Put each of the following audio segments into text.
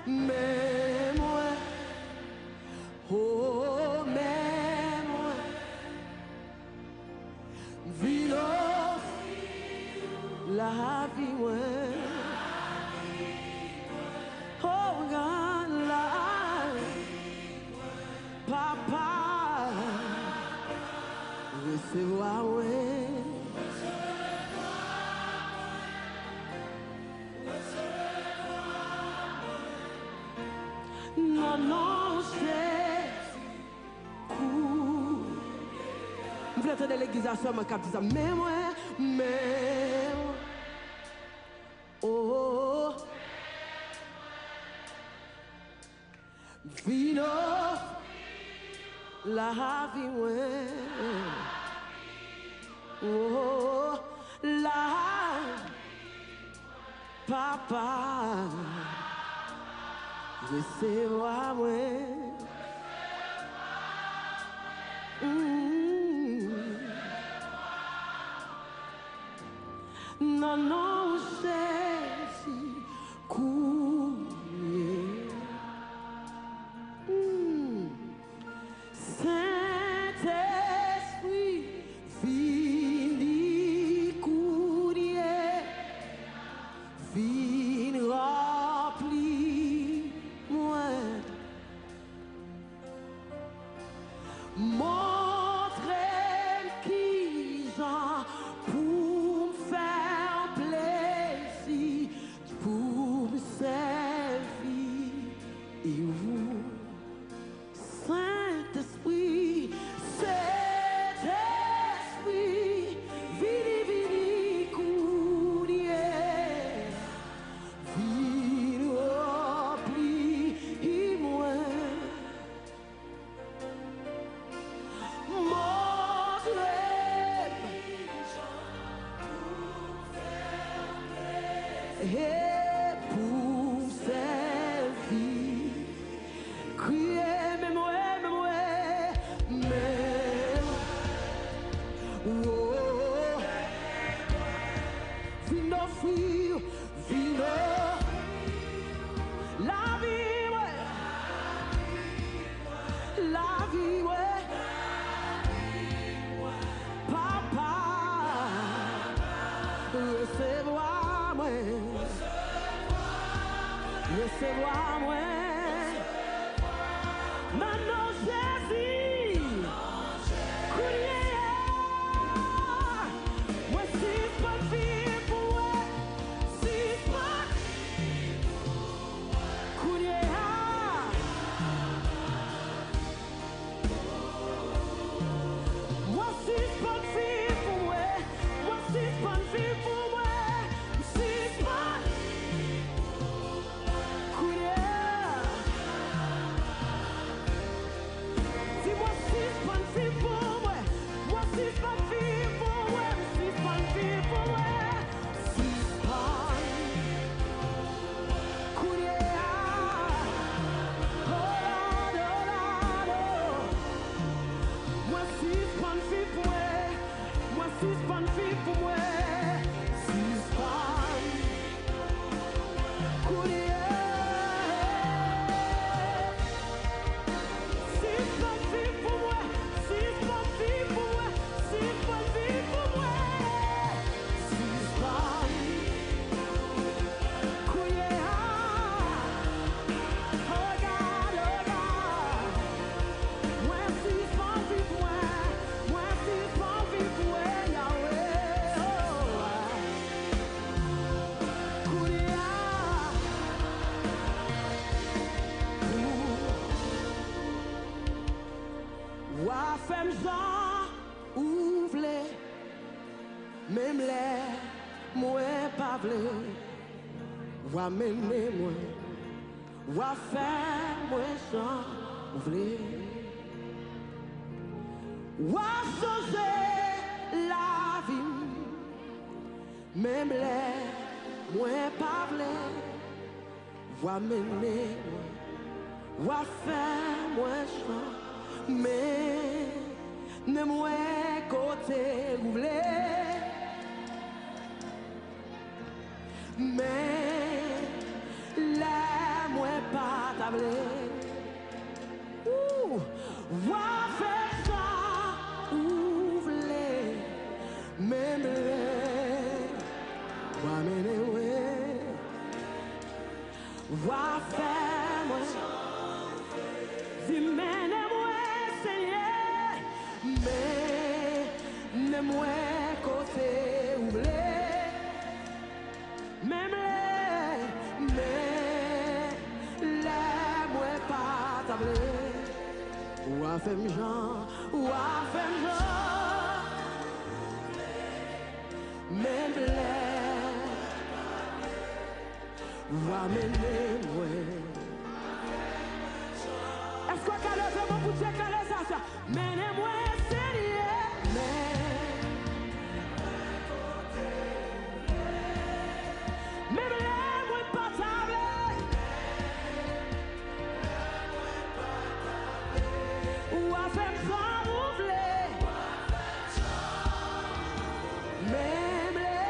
mais moi, oh, mais moi, vino la vie, moi, oh, God, la papa, recevoir, ouais. Non, non, c'est cool. Je voulais entendre l'église à soi, je dis ça. Mais moi, mais moi, oh, vino, la vie, ouais. Oh, la papa, recevoir, ouais. Non, non, c'est si cool. Saint-Esprit, vini courrier, vini rempli moi. Montrer qui j'en pour me faire plaisir, pour me servir. Et vous, Saint-Esprit, Saint-Esprit, vini, vini, courrier, vini rempli moi. Et pour servir, crier, mais moi, oh, vino offrir, vino, la vie, ouais, la vie, ouais, papa, recevoir, moi. Recevoir moi, maintenant Jésus, coulier, moi si pas vie pour moi, si pas coulier, moi si pas vie pour moi, moi si pas vie pour moi, si pas Femme Jean, ouvre même les moi pas vle, wa mener moi, wa faire moi Jean, ouvre, wa changer la vie, même les moi pas vle, wa mener moi, wa faire moi Jean, mais ne moi côté roulé, mais la moi pas Wa fè mwen Di mène mwen Seigneur Mène mwen kote ou vle Mèm lè mwen pa table Wa fèm jan Mèm lè Wa mène mwen Est-ce qu'on a levé mon bout de calé ça Mène mwen Seigneur Mèm lè mwen pa table Wa fèm jan ou vle Mèm lè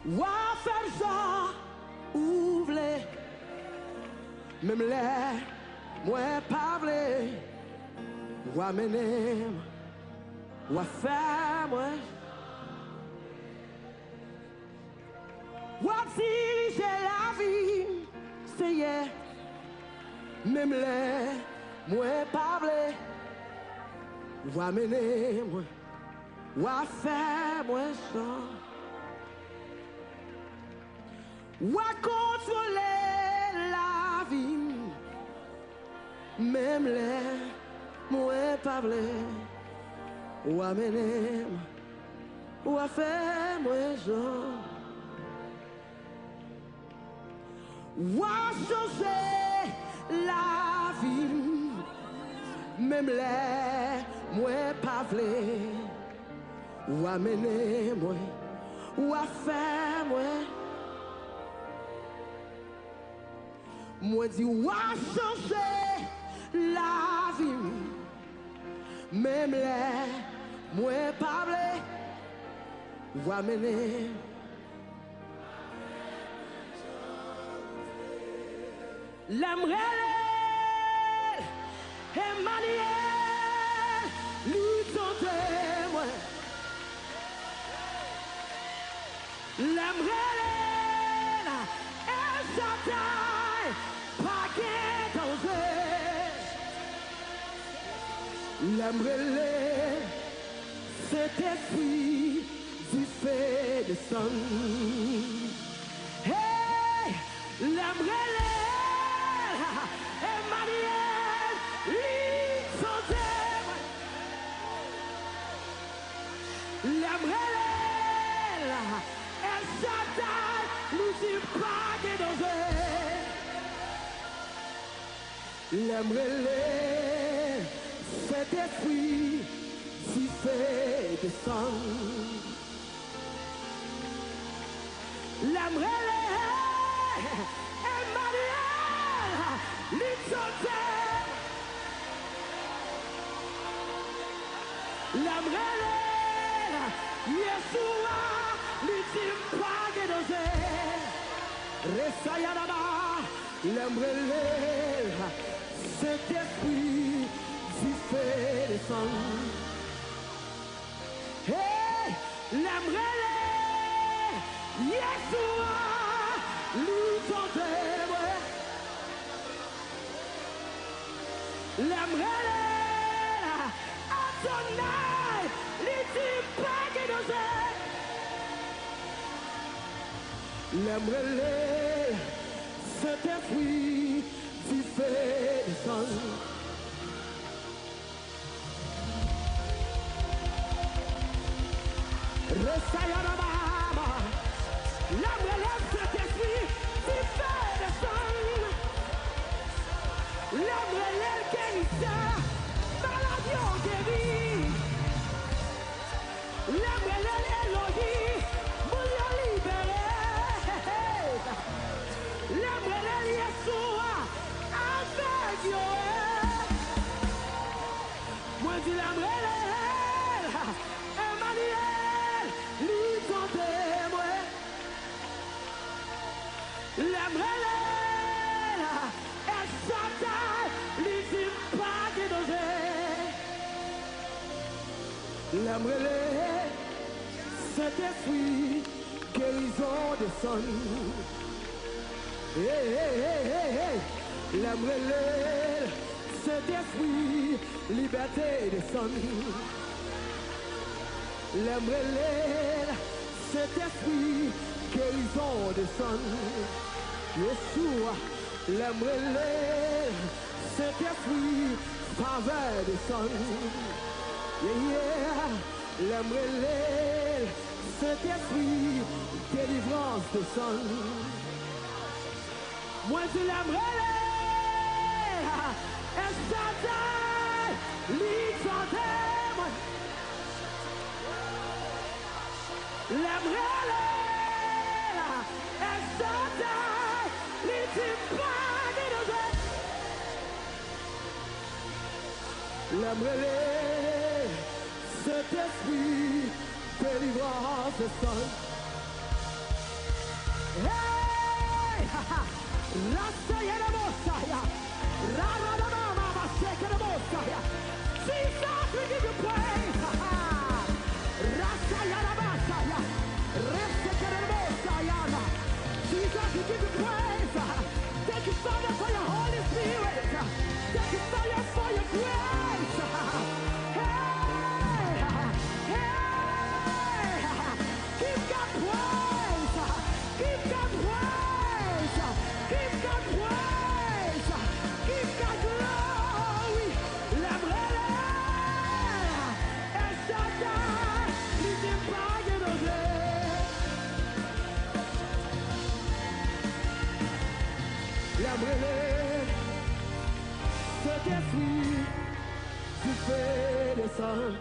Wa fèm jan ou vle Mèm lè mwen pa vle Wa menem Wa fè mwen Wa dirije la vi Seye Mèm lè moi pas vle, ou amener moi, ou à faire moi ça, ou à contrôler la vie, même les moi pas vle, ou amener moi, ou à faire moi ça, ou à changer la vie, même les moi pas vle, ou amener moi, ou à faire moi. Moi dis ou à changer la vie, même les moi pas vle, ou amener. L'aimerait Emmanuel, lui tenter moi. L'aimerait El Shaddai, pas qu'un danger. L'aimerait cet esprit du fait de son. Hey, l'aimerait Emmanuel, lui tenter moi. L'aimerait El Shaddai, nous dit pas que danger. L'aimerait cet esprit si fait descendre. L'aimerait Emmanuel, lui tenter. L'aimerait Yeshua, lui dit pas que danger. Ressayadaba, l'aimerait cet esprit si fait descendre. Hey, l'aimerait Yeshua, lui tenter. L'aimerait Adonai, lui dit pas que danger. L'aimerait cet esprit qui fait descendre. Ressayadababa, l'aimerait cet esprit qui fait descendre. L'aimerait guérisseur, maladie en guérit. L'aimerait Elohim, moulin libéré. L'aimerait Yeshua, avec Yoel. Moi dis l'aimerait Emmanuel, lui tenter moi. L'aimerait El Shaddai, lui dit pas que danger. L'aimerait cet esprit guérison descend. Hey, hey, hey, hey, hey. L'aimerait cet esprit liberté descend. L'aimerait cet esprit guérison descend. Yeshua, l'aimerait cet esprit faveur descend. Yeah, yeah. L'aimerait cet esprit délivrance descend. Moi je l'aimerais El Shaddai, lui tenter moi. L'aimerais El Shaddai, lui dit pas que danger. L'aimerait cet esprit délivrance descend. Hey, Rasayana, Raradamama, Shekanamosa. Jesus, we give you praise. Rasayana, Resekanamosa. Jesus, we give you praise. Thank you, Father, for your Holy Spirit. Thank you for your tu fais descendre.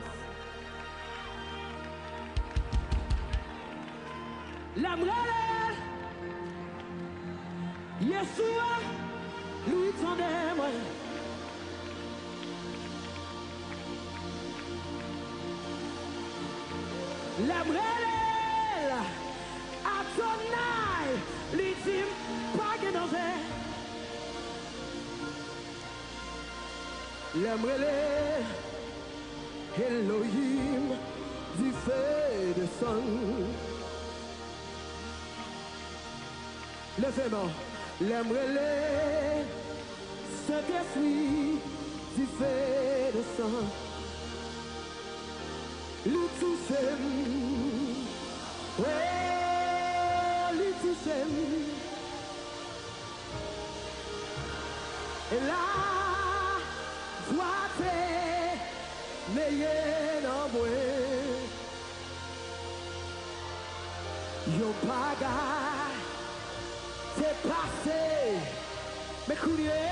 La brûlée, Yeshua, lui tendait moi. La brûlée, Adonai, lui dit pas que danger. La brûlée, Elohim, du feu de sang. Levez-moi, l'aimerait Saint-Esprit, du feu de sang. Le toucher, ouais, le toucher. Et là, doit meilleur en moi. Yo bagarre, c'est passé, mais coulier,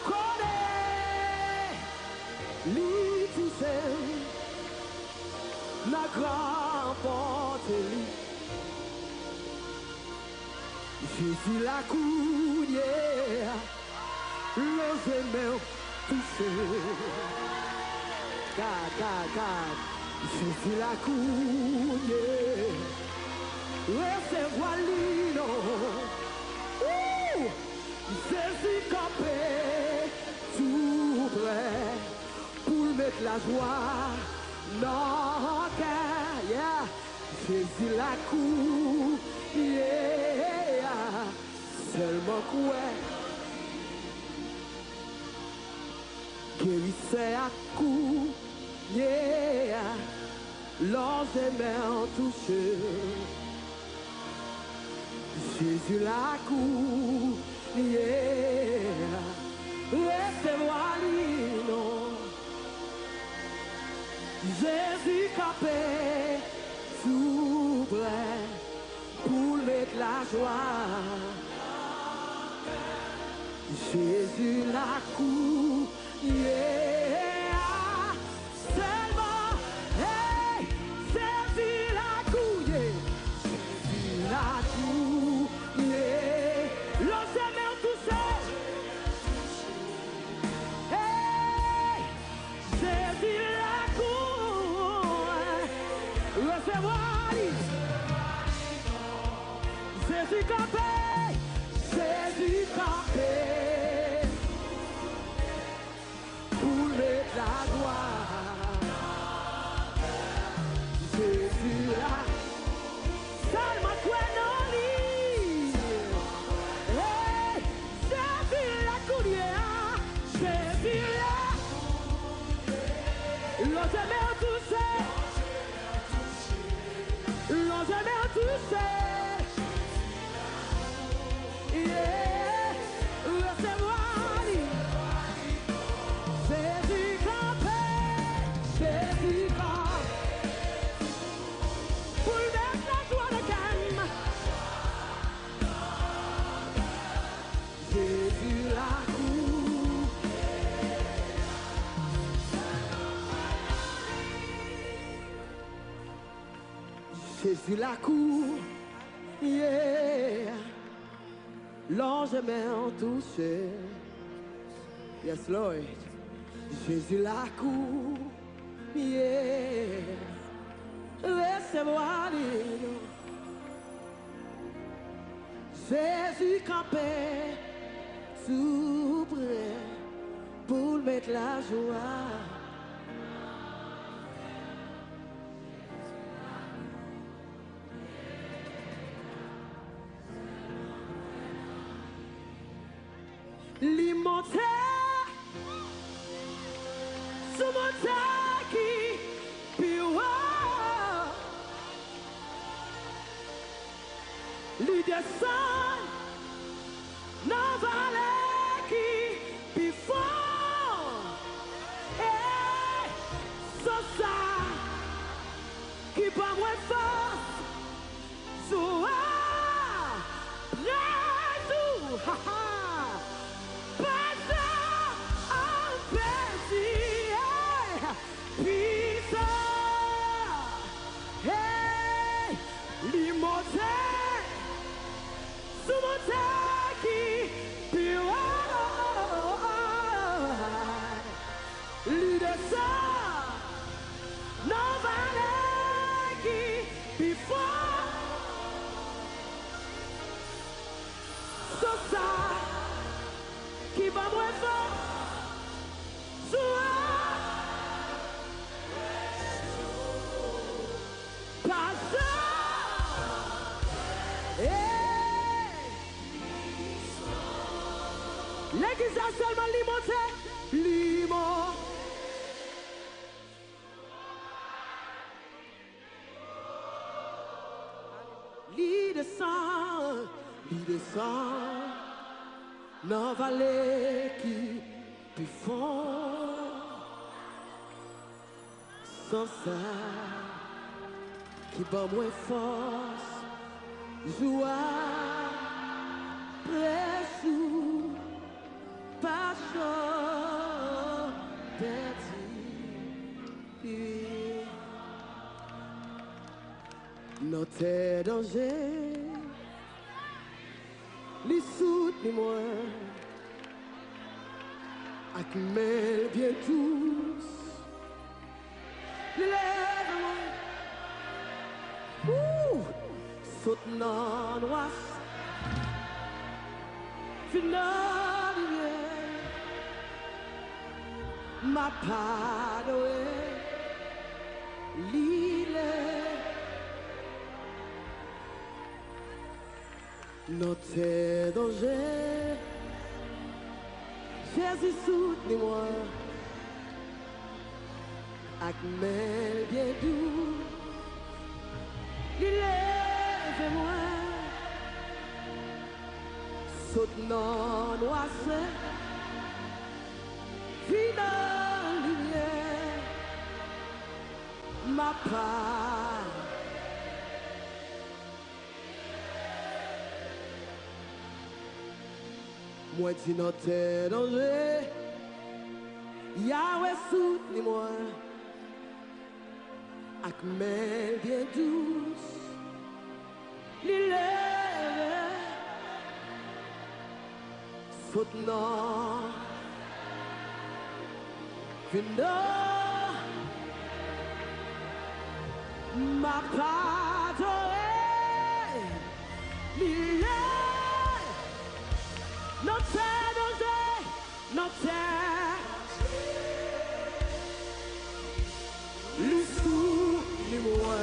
connaît, lui toucher. La grande porte, Jésus la coulière, le gémeur touché. God, Jésus la coulière, recevoir l'îlot. Jésus campé, tout prêt, pour mettre la joie. Non, yeah. Jésus la cour, yeah. Seulement quoi, guérissait à coup, yeah. L'ange aimait touché. Jésus la cour, yeah. Recevoir l'îlot. Jésus capé, tout prêt pour mettre la joie. Jésus la cour, yeah. Seulement, hey, Jésus la cour, yeah. Jésus la cour, yeah. L'on s'est même touché. Hey, Jésus la cour. Recevoir, Jésus campé, Jésus campé, pour mettre la gloire. Jésus là, seulement toi non lit. Hey, Jésus la coulière, Jésus là, l'on jamais touché. L'on jamais touché. Yeah, recevoir. Jésus campé, Jésus campé. Pour mettre la joie de calme. Jésus la cour. Jésus la cour, yeah. L'ange m'a touché. Yes, Lord. Jésus la cour, yeah. Recevoir l'îlot. Jésus campé, tout prêt pour mettre la joie. L'immonté sous mon taki, puis lui descend dans vallée qui, puis fort, et c'est ça qui pas moins fort, soit près tout, ha ha. l'église a seulement limonté. Limon. Il descend dans la vallée qui plus fond, sans ça qui bat moins force, joie, pressou, pas chaud, perdu. Notre danger, les soutenez-moi, avec mes bien tous, lève-moi, soutenant noir, final, ma padoe, l'île. Notre danger, Jésus soutenez-moi, avec mes bien doux, lève-moi, soutenant noirceur, final lumière, ma part. Moi dis notre danger, Yahweh soutenez-moi, avec mes bien douces, l'élève, soutenant, venant, ma pardonne, l'élève. Le souvenez-moi,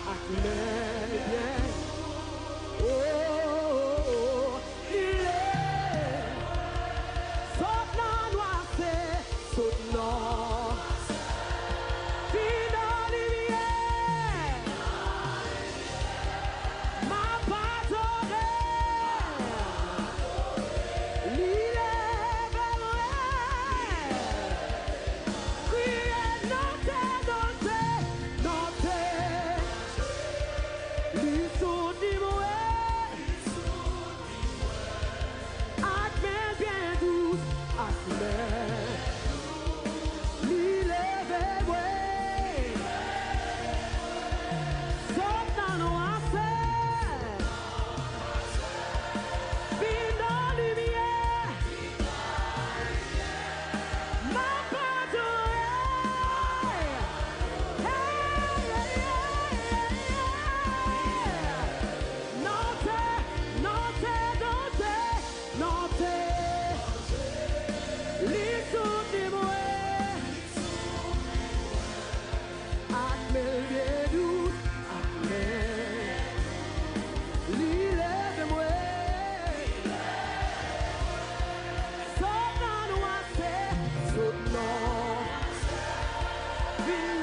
avec mes biens, il est, soutenant noircé, soutenant, final lumière, ma pardonne. Be